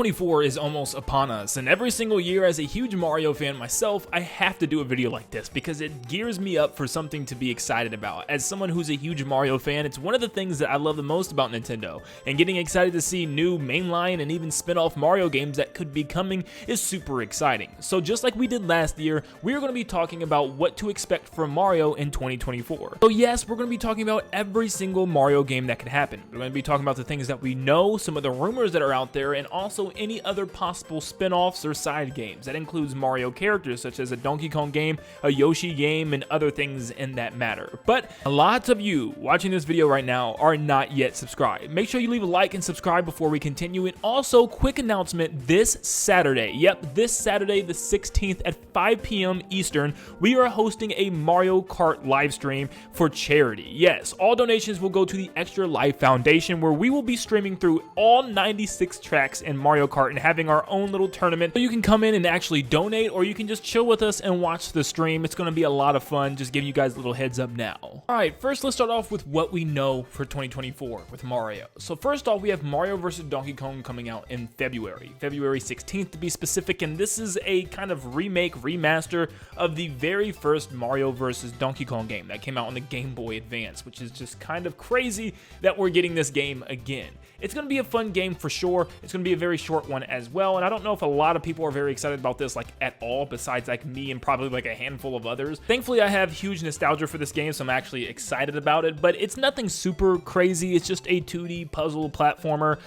2024 is almost upon us, and every single year as a huge Mario fan myself, I have to do a video like this because it gears me up for something to be excited about. As someone who's a huge Mario fan, it's one of the things that I love the most about Nintendo, and getting excited to see new mainline and even spin-off Mario games that could be coming is super exciting. So just like we did last year, we're going to be talking about what to expect from Mario in 2024. So yes, we're going to be talking about every single Mario game that could happen. We're going to be talking about the things that we know, some of the rumors that are out there, and also any other possible spin-offs or side games. That includes Mario characters such as a Donkey Kong game, a Yoshi game, and other things in that matter. But lots of you watching this video right now are not yet subscribed. Make sure you leave a like and subscribe before we continue. And also, quick announcement, this Saturday, this Saturday the 16th at 5 p.m. Eastern, we are hosting a Mario Kart live stream for charity. Yes, all donations will go to the Extra Life Foundation, where we will be streaming through all 96 tracks in Mario Kart and having our own little tournament. So you can come in and actually donate, or you can just chill with us and watch the stream. It's going to be a lot of fun. Just giving you guys a little heads up now. Alright, first let's start off with what we know for 2024 with Mario. So first off, we have Mario vs. Donkey Kong coming out in February 16th to be specific, and this is a kind of remake, remaster of the very first Mario vs. Donkey Kong game that came out on the Game Boy Advance, which is just kind of crazy that we're getting this game again. It's going to be a fun game for sure. It's going to be a very short one as well, and I don't know if a lot of people are very excited about this like at all, besides like me and probably like a handful of others. Thankfully, I have huge nostalgia for this game, so I'm actually excited about it, but it's nothing super crazy. It's just a 2D puzzle platformer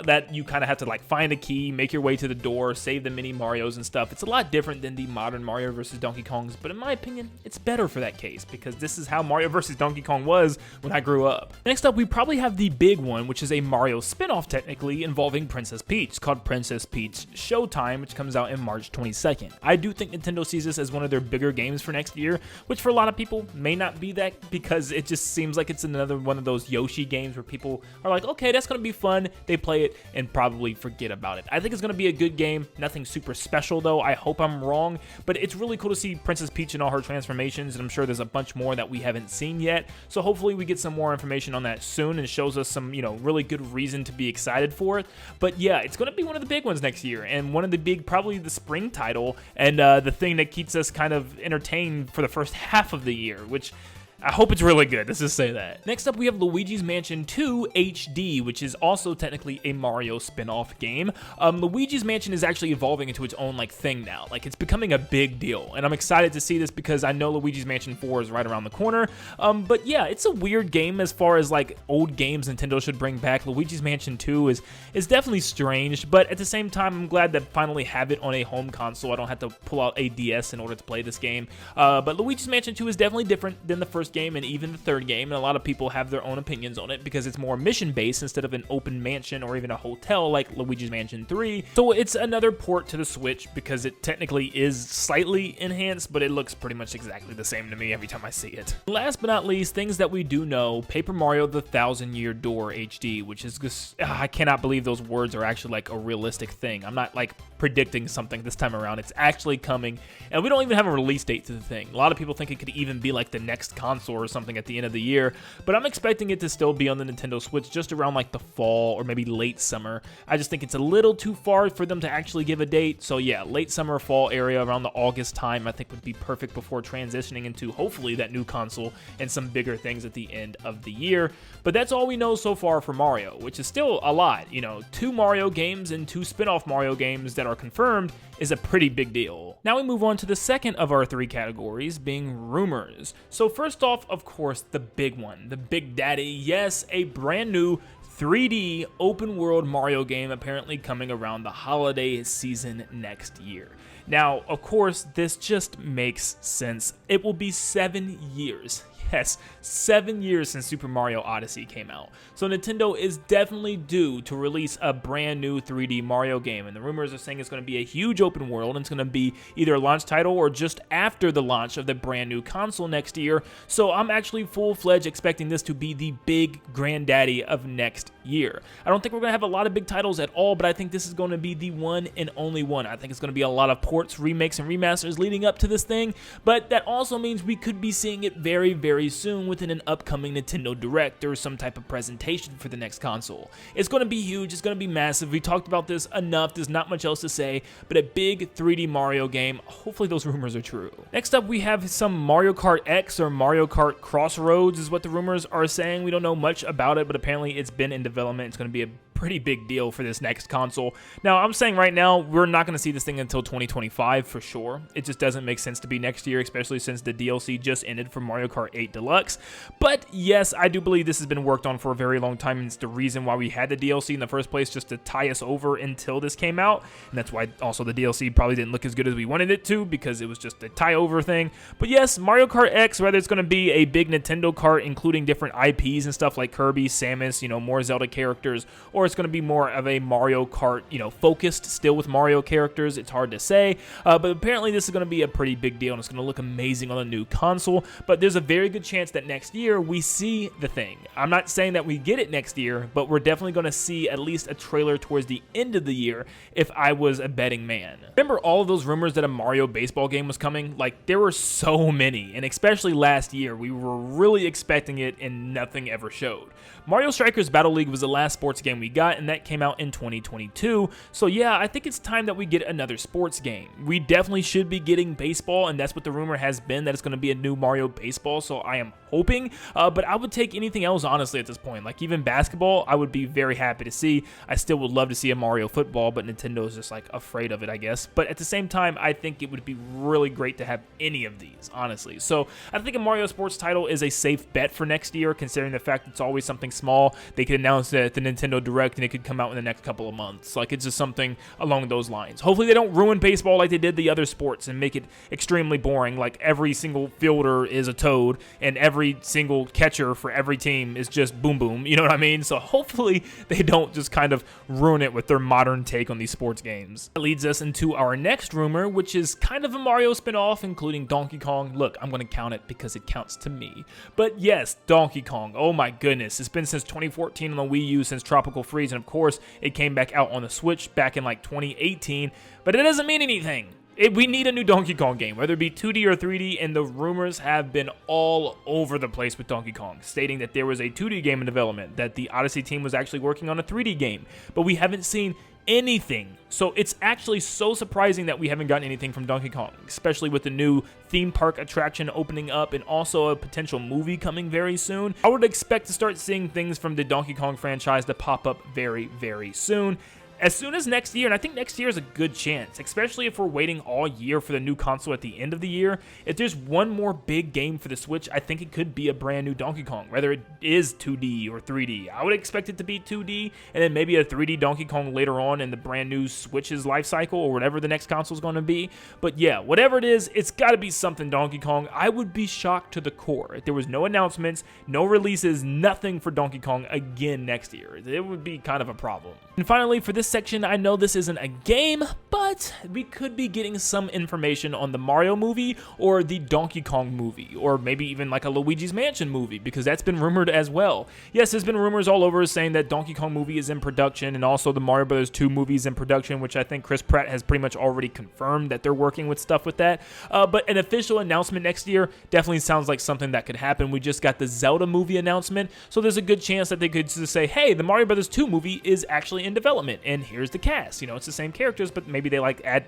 that you kind of have to like find a key, make your way to the door, save the mini Marios and stuff. It's a lot different than the modern Mario vs. Donkey Kongs, but in my opinion, it's better for that case because this is how Mario vs. Donkey Kong was when I grew up. Next up, we probably have the big one, which is a Mario spin-off technically involving Princess Peach, called Princess Peach Showtime, which comes out in March 22nd. I do think Nintendo sees this as one of their bigger games for next year, which for a lot of people may not be that, because it just seems like it's another one of those Yoshi games where people are like, okay, that's going to be fun. They play it and probably forget about it. I think it's going to be a good game. Nothing super special though. I hope I'm wrong, but it's really cool to see Princess Peach in all her transformations, and I'm sure there's a bunch more that we haven't seen yet. So hopefully we get some more information on that soon and shows us some, really good reason to be excited for it. But yeah, it's going to be one of the big ones next year, and one of the big, probably the spring title, and the thing that keeps us kind of entertained for the first half of the year, which I hope it's really good. Let's just say that. Next up, we have Luigi's Mansion 2 HD, which is also technically a Mario spin-off game. Luigi's Mansion is actually evolving into its own thing now. It's becoming a big deal, and I'm excited to see this because I know Luigi's Mansion 4 is right around the corner. But yeah, it's a weird game as far as old games Nintendo should bring back. Luigi's Mansion 2 is definitely strange, but at the same time, I'm glad to finally have it on a home console. I don't have to pull out a DS in order to play this game. But Luigi's Mansion 2 is definitely different than the first game and even the third game, and a lot of people have their own opinions on it because it's more mission based instead of an open mansion or even a hotel like Luigi's Mansion 3. So it's another port to the Switch because it technically is slightly enhanced, but it looks pretty much exactly the same to me every time I see it. Last but not least, things that we do know, Paper Mario the Thousand Year Door HD, which is just, I cannot believe those words are actually a realistic thing. I'm not predicting something this time around. It's actually coming, and we don't even have a release date to the thing. A lot of people think it could even be the next console or something at the end of the year, but I'm expecting it to still be on the Nintendo Switch just around the fall or maybe late summer. I just think it's a little too far for them to actually give a date. So yeah, late summer, fall area around the August time I think would be perfect before transitioning into hopefully that new console and some bigger things at the end of the year. But that's all we know so far for Mario, which is still a lot. 2 Mario games and 2 spin-off Mario games that are confirmed is a pretty big deal. Now we move on to the second of our 3 categories, being rumors. So first off, of course, the big one, the big daddy. Yes, a brand new 3D open world Mario game apparently coming around the holiday season next year. Now, of course, this just makes sense. It will be 7 years. Yes, 7 years since Super Mario Odyssey came out. So Nintendo is definitely due to release a brand new 3D Mario game, and the rumors are saying it's going to be a huge open world, and it's going to be either a launch title or just after the launch of the brand new console next year. So I'm actually full-fledged expecting this to be the big granddaddy of next year. I don't think we're going to have a lot of big titles at all, but I think this is going to be the one and only one. I think it's going to be a lot of ports ports, remakes, and remasters leading up to this thing, but that also means we could be seeing it very, very soon within an upcoming Nintendo Direct or some type of presentation for the next console. It's going to be huge, it's going to be massive. We talked about this enough, there's not much else to say, but a big 3D Mario game. Hopefully those rumors are true. Next up, we have some Mario Kart X or Mario Kart Crossroads is what the rumors are saying. We don't know much about it, but apparently it's been in development. It's going to be a pretty big deal for this next console. Now, I'm saying right now, we're not going to see this thing until 2025 for sure. It just doesn't make sense to be next year, especially since the DLC just ended for Mario Kart 8 Deluxe. But yes, I do believe this has been worked on for a very long time, and it's the reason why we had the DLC in the first place, just to tie us over until this came out. And that's why also the DLC probably didn't look as good as we wanted it to, because it was just a tie over thing. But yes, Mario Kart X, whether it's going to be a big Nintendo kart including different IPs and stuff like Kirby, Samus, more Zelda characters, or it's going to be more of a Mario Kart, focused still with Mario characters. It's hard to say, but apparently this is going to be a pretty big deal and it's going to look amazing on a new console. But there's a very good chance that next year we see the thing. I'm not saying that we get it next year, but we're definitely going to see at least a trailer towards the end of the year if I was a betting man. Remember all of those rumors that a Mario baseball game was coming? Like, there were so many, and especially last year, we were really expecting it and nothing ever showed. Mario Strikers Battle League was the last sports game we got, and that came out in 2022. So yeah, I think it's time that we get another sports game. We definitely should be getting baseball, and that's what the rumor has been, that it's going to be a new Mario baseball, so I am hoping, but I would take anything else honestly at this point. Like even basketball, I would be very happy to see. I still would love to see a Mario football, but Nintendo is just like afraid of it, I guess. But at the same time, I think it would be really great to have any of these, honestly. So I think a Mario sports title is a safe bet for next year, considering the fact it's always something small. They could announce it at the Nintendo Direct and it could come out in the next couple of months. Like, it's just something along those lines. Hopefully they don't ruin baseball like they did the other sports and make it extremely boring, like every single fielder is a Toad and every single catcher for every team is just boom boom, you know what I mean? So hopefully they don't just kind of ruin it with their modern take on these sports games. That leads us into our next rumor, which is kind of a Mario spin-off, including Donkey Kong. Look, I'm going to count it because it counts to me. But yes, Donkey Kong, oh my goodness, it's been since 2014 on the Wii U, since Tropical Freeze, and of course it came back out on the Switch back in like 2018, but it doesn't mean anything. We need a new Donkey Kong game, whether it be 2D or 3D, and the rumors have been all over the place with Donkey Kong, stating that there was a 2D game in development, that the Odyssey team was actually working on a 3D game, but we haven't seen anything. So it's actually so surprising that we haven't gotten anything from Donkey Kong, especially with the new theme park attraction opening up and also a potential movie coming very soon. I would expect to start seeing things from the Donkey Kong franchise to pop up very, very soon. As soon as next year, and I think next year is a good chance, especially if we're waiting all year for the new console at the end of the year. If there's one more big game for the Switch, I think it could be a brand new Donkey Kong, whether it is 2D or 3D. I would expect it to be 2D, and then maybe a 3D Donkey Kong later on in the brand new Switch's life cycle, or whatever the next console is going to be. But yeah, whatever it is, it's got to be something Donkey Kong. I would be shocked to the core if there was no announcements, no releases, nothing for Donkey Kong again next year. It would be kind of a problem. And finally, for this section, I know this isn't a game, but we could be getting some information on the Mario movie or the Donkey Kong movie, or maybe even like a Luigi's Mansion movie, because that's been rumored as well. Yes, there's been rumors all over saying that Donkey Kong movie is in production, and also the Mario Bros. 2 movie is in production, which I think Chris Pratt has pretty much already confirmed that they're working with stuff with that. But an official announcement next year definitely sounds like something that could happen. We just got the Zelda movie announcement, so there's a good chance that they could just say, hey, the Mario Bros. 2 movie is actually in development, and here's the cast. It's the same characters, but maybe they like add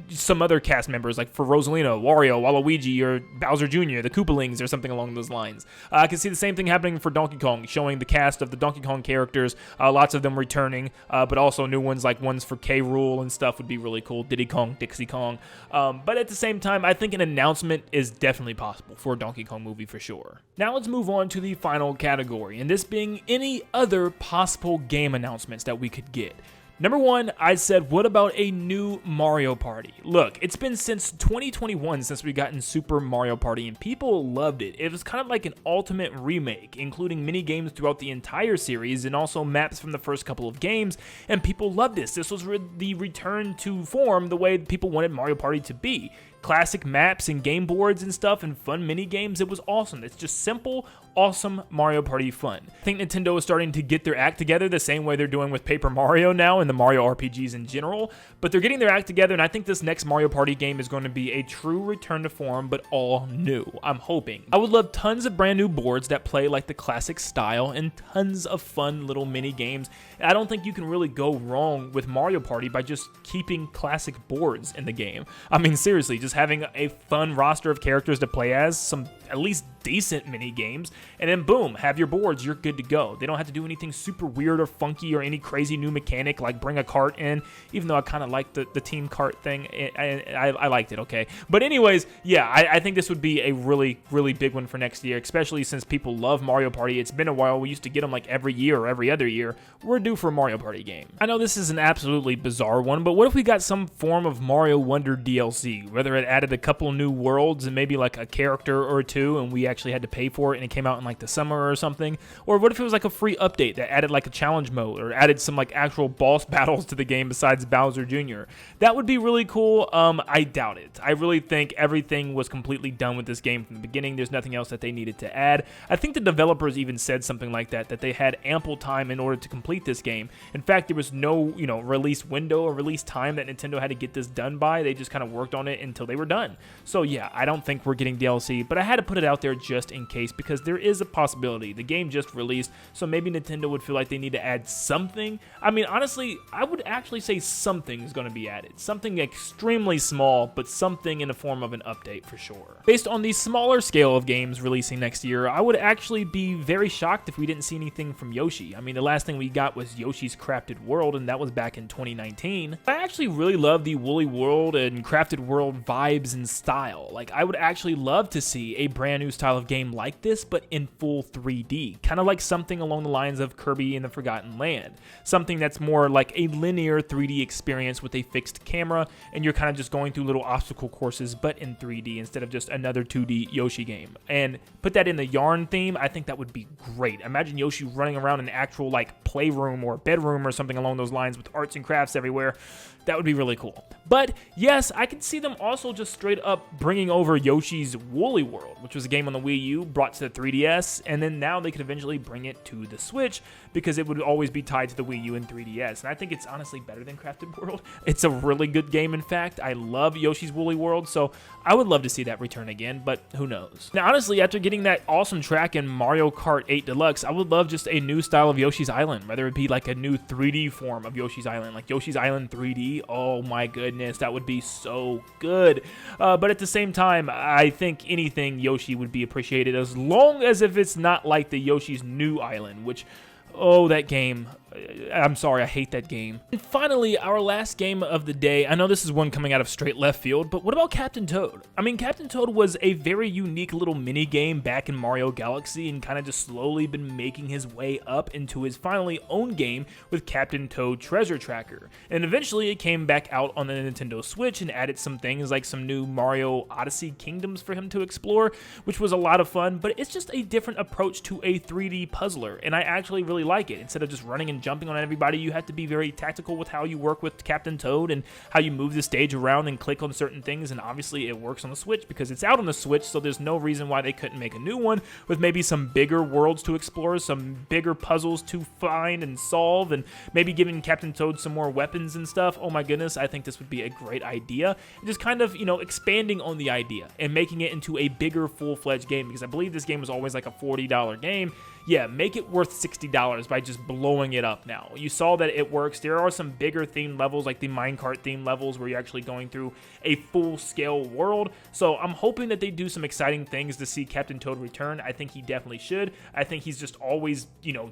some other cast members, like for Rosalina, Wario, Waluigi, or Bowser Jr., the Koopalings, or something along those lines. I can see the same thing happening for Donkey Kong, showing the cast of the Donkey Kong characters, lots of them returning, but also new ones, like ones for K. Rool and stuff would be really cool. Diddy Kong, Dixie Kong. But at the same time, I think an announcement is definitely possible for a Donkey Kong movie for sure. Now let's move on to the final category, and this being any other possible game announcements that we could get. Number one, I said, what about a new Mario Party? Look, it's been since 2021 since we got in Super Mario Party, and people loved it. It was kind of like an ultimate remake, including mini games throughout the entire series and also maps from the first couple of games, and people loved this. This was the return to form the way people wanted Mario Party to be. classic maps and game boards and stuff and fun mini games. It was awesome. It's just simple, awesome Mario Party fun. I think Nintendo is starting to get their act together the same way they're doing with Paper Mario now and the Mario RPGs in general, but they're getting their act together, and I think this next Mario Party game is going to be a true return to form, but all new. I'm hoping. I would love tons of brand new boards that play like the classic style and tons of fun little mini games. I don't think you can really go wrong with Mario Party by just keeping classic boards in the game. I mean, seriously, just having a fun roster of characters to play as, some at least decent mini games, and then boom, have your boards, you're good to go. They don't have to do anything super weird or funky or any crazy new mechanic like bring a cart in, even though I kind of like the team cart thing. I liked it, okay? But anyways, yeah, I think this would be a really, really big one for next year, especially since people love Mario Party. It's been a while. We used to get them like every year or every other year. We're due for a Mario Party game. I know this is an absolutely bizarre one, but what if we got some form of Mario Wonder DLC, whether it added a couple new worlds and maybe like a character or two, and we actually had to pay for it and it came out in like the summer or something? Or what if it was like a free update that added like a challenge mode or added some like actual boss battles to the game besides Bowser Jr.? That would be really cool. I doubt it. I really think everything was completely done with this game from the beginning. There's nothing else that they needed to add. I think the developers even said something like that they had ample time in order to complete this game. In fact, there was no, release window or release time that Nintendo had to get this done by. They just kind of worked on it until they were done. So yeah, I don't think we're getting DLC, but I had to put it out there just in case because there is a possibility. The game just released, so maybe Nintendo would feel like they need to add something. I mean, honestly, I would actually say something is going to be added. Something extremely small, but something in the form of an update for sure. Based on the smaller scale of games releasing next year, I would actually be very shocked if we didn't see anything from Yoshi. I mean, the last thing we got was Yoshi's Crafted World, and that was back in 2019. I actually really love the Woolly World and Crafted World vibes and style. Like, I would actually love to see a brand new style of game like this, but in full 3D. Kind of like something along the lines of Kirby and the Forgotten Land. Something that's more like a linear 3D experience with a fixed camera, and you're kind of just going through little obstacle courses, but in 3D instead of just another 2D Yoshi game. And put that in the yarn theme, I think that would be great. Imagine Yoshi running around an actual like playroom or bedroom or something along those lines with arts and crafts everywhere. That would be really cool. But yes, I can see them also just straight up bringing over Yoshi's Woolly World, which was a game on the Wii U, brought to the 3DS, and then now they could eventually bring it to the Switch because it would always be tied to the Wii U and 3DS. And I think it's honestly better than Crafted World. It's a really good game, in fact. I love Yoshi's Woolly World, so I would love to see that return again, but who knows. Now, honestly, after getting that awesome track in Mario Kart 8 Deluxe, I would love just a new style of Yoshi's Island, whether it be like a new 3D form of Yoshi's Island, like Yoshi's Island 3D. Oh my goodness, that would be so good. But at the same time, I think anything Yoshi would be appreciated as long as if it's not like the Yoshi's New Island, which, oh, that game. I'm sorry, I hate that game. And finally, our last game of the day. I know this is one coming out of straight left field, but what about Captain Toad? I mean, Captain Toad was a very unique little mini game back in Mario Galaxy and kind of just slowly been making his way up into his finally own game with Captain Toad Treasure Tracker. And eventually it came back out on the Nintendo Switch and added some things like some new Mario Odyssey Kingdoms for him to explore, which was a lot of fun, but it's just a different approach to a 3D puzzler, and I actually really like it. Instead of just running and jumping on everybody, you have to be very tactical with how you work with Captain Toad and how you move the stage around and click on certain things, and obviously it works on the Switch because it's out on the Switch, so there's no reason why they couldn't make a new one with maybe some bigger worlds to explore, some bigger puzzles to find and solve, and maybe giving Captain Toad some more weapons and stuff. Oh my goodness, I think this would be a great idea. And just kind of, expanding on the idea and making it into a bigger full-fledged game, because I believe this game was always like a $40 game. Yeah, make it worth $60 by just blowing it up now. You saw that it works. There are some bigger themed levels, like the minecart themed levels, where you're actually going through a full-scale world. So I'm hoping that they do some exciting things to see Captain Toad return. I think he definitely should. I think he's just always,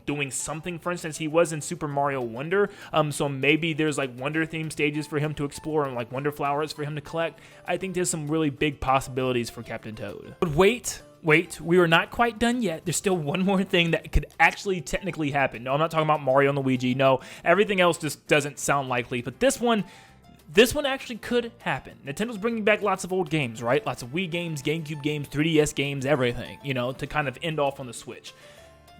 doing something. For instance, he was in Super Mario Wonder, so maybe there's like Wonder-themed stages for him to explore and like Wonder Flowers for him to collect. I think there's some really big possibilities for Captain Toad. But wait, we are not quite done yet. There's still one more thing that could actually technically happen. No, I'm not talking about Mario and Luigi. No, everything else just doesn't sound likely. But this one actually could happen. Nintendo's bringing back lots of old games, right? Lots of Wii games, GameCube games, 3DS games, everything, to kind of end off on the Switch.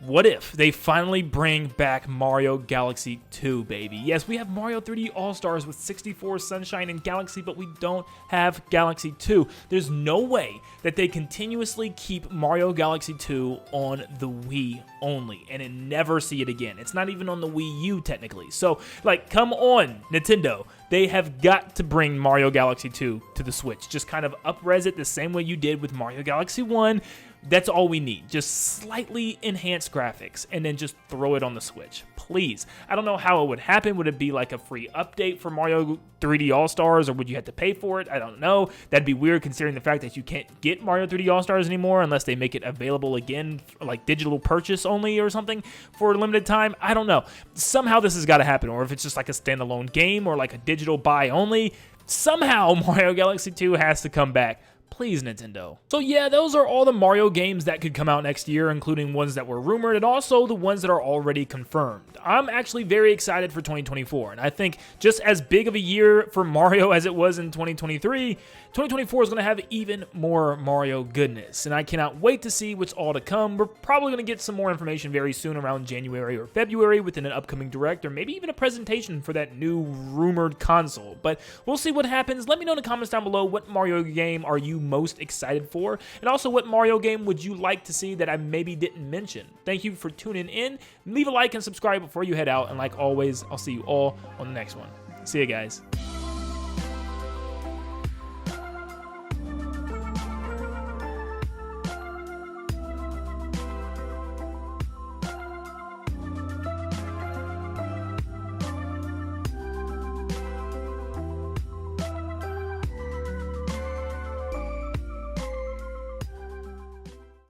What if they finally bring back Mario Galaxy 2, baby? Yes, we have Mario 3D All-Stars with 64, Sunshine, and Galaxy, but we don't have Galaxy 2. There's no way that they continuously keep Mario Galaxy 2 on the Wii only and then never see it again. It's not even on the Wii U, technically. So, like, come on, Nintendo. They have got to bring Mario Galaxy 2 to the Switch. Just kind of up-res it the same way you did with Mario Galaxy 1. That's all we need. Just slightly enhanced graphics and then just throw it on the Switch. Please. I don't know how it would happen. Would it be like a free update for Mario 3D All-Stars, or would you have to pay for it? I don't know. That'd be weird considering the fact that you can't get Mario 3D All-Stars anymore unless they make it available again, like digital purchase only or something for a limited time. I don't know. Somehow this has got to happen, or if it's just like a standalone game or like a digital buy only, somehow Mario Galaxy 2 has to come back. Please, Nintendo. So yeah, those are all the Mario games that could come out next year, including ones that were rumored and also the ones that are already confirmed. I'm actually very excited for 2024, and I think just as big of a year for Mario as it was in 2023, 2024 is going to have even more Mario goodness, and I cannot wait to see what's all to come. We're probably going to get some more information very soon around January or February within an upcoming direct, or maybe even a presentation for that new rumored console, but we'll see what happens. Let me know in the comments down below, what Mario game are you most excited for, and also what Mario game would you like to see that I maybe didn't mention. Thank you for tuning in. Leave a like and subscribe before you head out, and like always, I'll see you all on the next one. See you guys.